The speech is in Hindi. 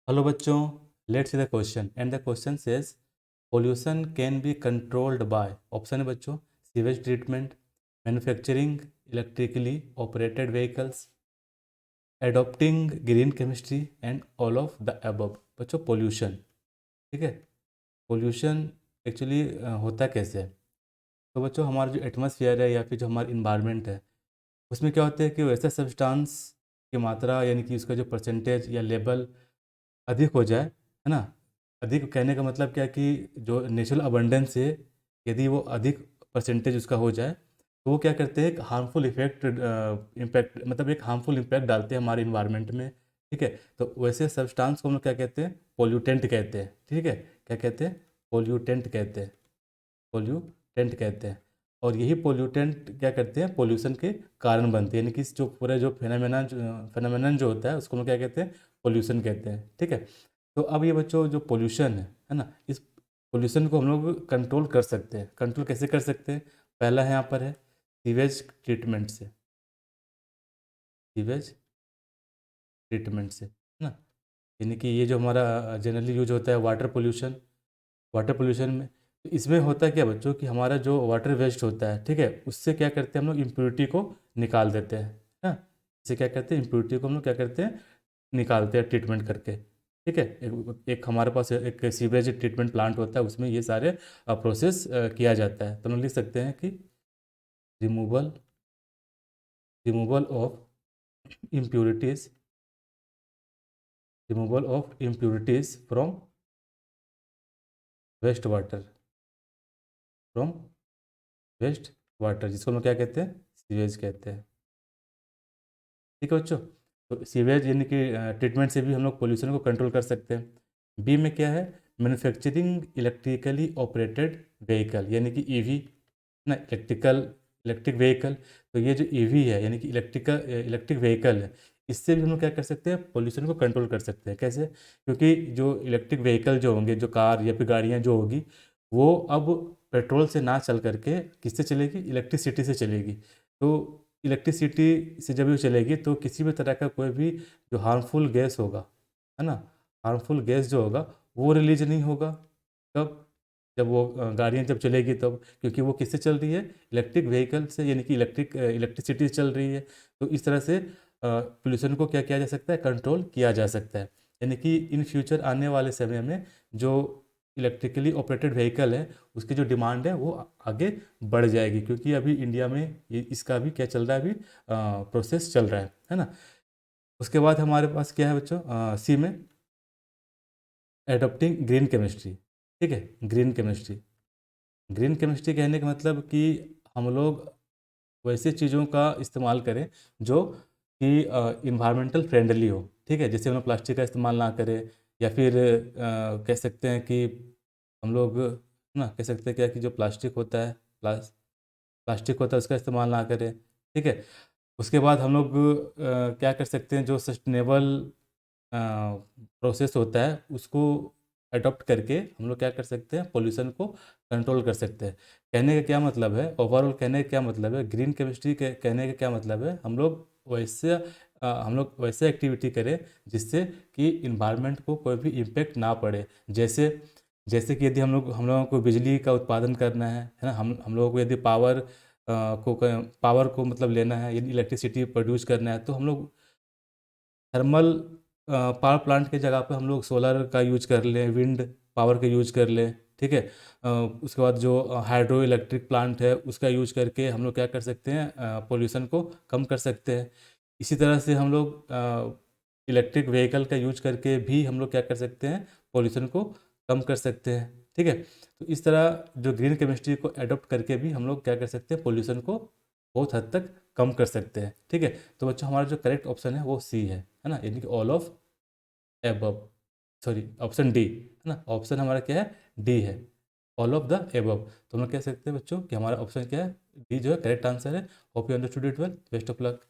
हेलो बच्चों, let's see the question and the question says pollution can be controlled by. Option है बच्चों, sewage treatment, manufacturing electrically operated vehicles, adopting green chemistry and all of the above. बच्चों पोल्यूशन, ठीक है, पोल्यूशन एक्चुअली होता कैसे है। तो बच्चों हमारा जो एटमॉस्फेयर है या फिर जो हमारा इन्वायरमेंट है उसमें क्या होता है कि वैसा सब्सटेंस की मात्रा यानी कि उसका जो परसेंटेज या लेवल अधिक हो जाए, है ना। अधिक कहने का मतलब क्या है कि जो नेचुरल अबंडेंस है, यदि वो अधिक परसेंटेज उसका हो जाए तो वो क्या करते हैं, एक हार्मफुल इम्पैक्ट मतलब एक हार्मफुल इम्पैक्ट डालते हैं हमारे इन्वायरमेंट में। ठीक है, तो वैसे सब्सटेंस को हम लोग क्या कहते हैं, पोल्यूटेंट कहते हैं। ठीक है, क्या कहते हैं, पोल्यूटेंट कहते हैं, पोल्यूटेंट कहते हैं। और यही पोल्यूटेंट क्या करते हैं, पोल्यूशन के कारण बनते हैं, यानी कि जो पूरा जो फेनामेनन जो होता है उसको हम लोग क्या कहते हैं, पोल्यूशन कहते हैं। ठीक है, तो अब ये बच्चों जो पोल्यूशन है ना, इस पोल्यूशन को हम लोग कंट्रोल कर सकते हैं। कंट्रोल कैसे कर सकते हैं, पहला है यहाँ पर है सीवेज ट्रीटमेंट से, सीवेज ट्रीटमेंट से, है ना। यानी कि ये जो हमारा जनरली यूज होता है वाटर पोल्यूशन, वाटर पोल्यूशन में तो इसमें होता है क्या बच्चों कि हमारा जो वाटर वेस्ट होता है, ठीक है, उससे क्या करते हैं हम लोग, इम्प्योरिटी को निकाल देते हैं ना। इससे क्या करते हैं, इम्प्योरिटी को हम लोग क्या करते हैं, निकालते हैं ट्रीटमेंट करके। ठीक है, एक हमारे पास एक सीवरेज ट्रीटमेंट प्लांट होता है, उसमें ये सारे प्रोसेस किया जाता है। तो हम लोग लिख सकते हैं कि removal removal of impurities, removal of impurities from waste water, from waste water, जिसको हम लोग क्या कहते हैं, सीवेज कहते हैं। ठीक है बच्चों, तो सीवेज यानी कि ट्रीटमेंट से भी हम लोग पोल्यूशन को कंट्रोल कर सकते हैं। बी में क्या है, मैन्युफैक्चरिंग इलेक्ट्रिकली ऑपरेटेड व्हीकल, यानी कि ईवी ना, इलेक्ट्रिक व्हीकल। तो ये जो ईवी है यानी कि इलेक्ट्रिक व्हीकल है, इससे भी हम लोग क्या कर सकते हैं, पोल्यूशन को कंट्रोल कर सकते हैं। कैसे, क्योंकि जो इलेक्ट्रिक व्हीकल जो होंगे, जो कार या फिर गाड़ियाँ जो होगी, वो अब पेट्रोल से ना चल करके किससे चलेगी, इलेक्ट्रिसिटी से चलेगी। तो इलेक्ट्रिसिटी से जब भी चलेगी तो किसी भी तरह का कोई भी जो हार्मफुल गैस होगा, है ना, हार्मफुल गैस जो होगा वो रिलीज नहीं होगा। कब, जब वो गाड़ियाँ जब चलेगी तब, क्योंकि वो किससे चल रही है, इलेक्ट्रिक व्हीकल से, यानी कि इलेक्ट्रिसिटी से चल रही है। तो इस तरह से पोल्यूशन को क्या किया जा सकता है, कंट्रोल किया जा सकता है। यानी कि इन फ्यूचर आने वाले समय में जो इलेक्ट्रिकली ऑपरेटेड व्हीकल है उसकी जो डिमांड है वो आगे बढ़ जाएगी, क्योंकि अभी इंडिया में ये इसका भी क्या चल रहा है, अभी प्रोसेस चल रहा है ना। उसके बाद हमारे पास क्या है बच्चों, सी में एडॉप्टिंग ग्रीन केमिस्ट्री। ठीक है, ग्रीन केमिस्ट्री, ग्रीन केमिस्ट्री कहने का मतलब कि हम लोग वैसे चीज़ों का इस्तेमाल करें जो कि इन्वायरमेंटल फ्रेंडली हो। ठीक है, जैसे हम लोग प्लास्टिक का इस्तेमाल ना करें, या फिर कह सकते हैं कि हम लोग ना कह सकते हैं क्या कि जो प्लास्टिक होता है, प्लास्टिक होता है उसका इस्तेमाल ना करें। ठीक है, उसके बाद हम लोग क्या कर सकते हैं, जो सस्टेनेबल प्रोसेस होता है उसको अडॉप्ट करके हम लोग क्या कर सकते हैं, पोल्यूशन को कंट्रोल कर सकते हैं। कहने का क्या मतलब है, ओवरऑल कहने का क्या मतलब है, ग्रीन केमिस्ट्री के कहने का क्या मतलब है, हम लोग वैसे एक्टिविटी करें जिससे कि इन्वायरमेंट को कोई भी इम्पेक्ट ना पड़े। जैसे जैसे कि यदि हम लोगों को बिजली का उत्पादन करना है ना, हम लोगों को यदि पावर को मतलब लेना है, यदि इलेक्ट्रिसिटी प्रोड्यूस करना है, तो हम लोग थर्मल पावर प्लांट की जगह पे हम लोग सोलर का यूज कर लें, विंड पावर का यूज कर लें। ठीक है, उसके बाद जो हाइड्रो इलेक्ट्रिक प्लांट है उसका यूज करके हम लोग क्या कर सकते हैं, पोल्यूशन को कम कर सकते हैं। इसी तरह से हम लोग इलेक्ट्रिक व्हीकल का यूज करके भी हम लोग क्या कर सकते हैं, पोल्यूशन को कम कर सकते हैं। ठीक है, तो इस तरह जो ग्रीन केमिस्ट्री को एडॉप्ट करके भी हम लोग क्या कर सकते हैं, पोल्यूशन को बहुत हद तक कम कर सकते हैं। ठीक है, तो बच्चों हमारा जो करेक्ट ऑप्शन है वो सी है ना, यानी कि all of above, sorry option D, है ना, ऑप्शन हमारा क्या है, डी है, ऑल ऑफ द एबव। तो हम लोग कह सकते हैं बच्चों कि हमारा ऑप्शन क्या है, डी जो है करेक्ट आंसर है। Hope you understood it well, best of luck.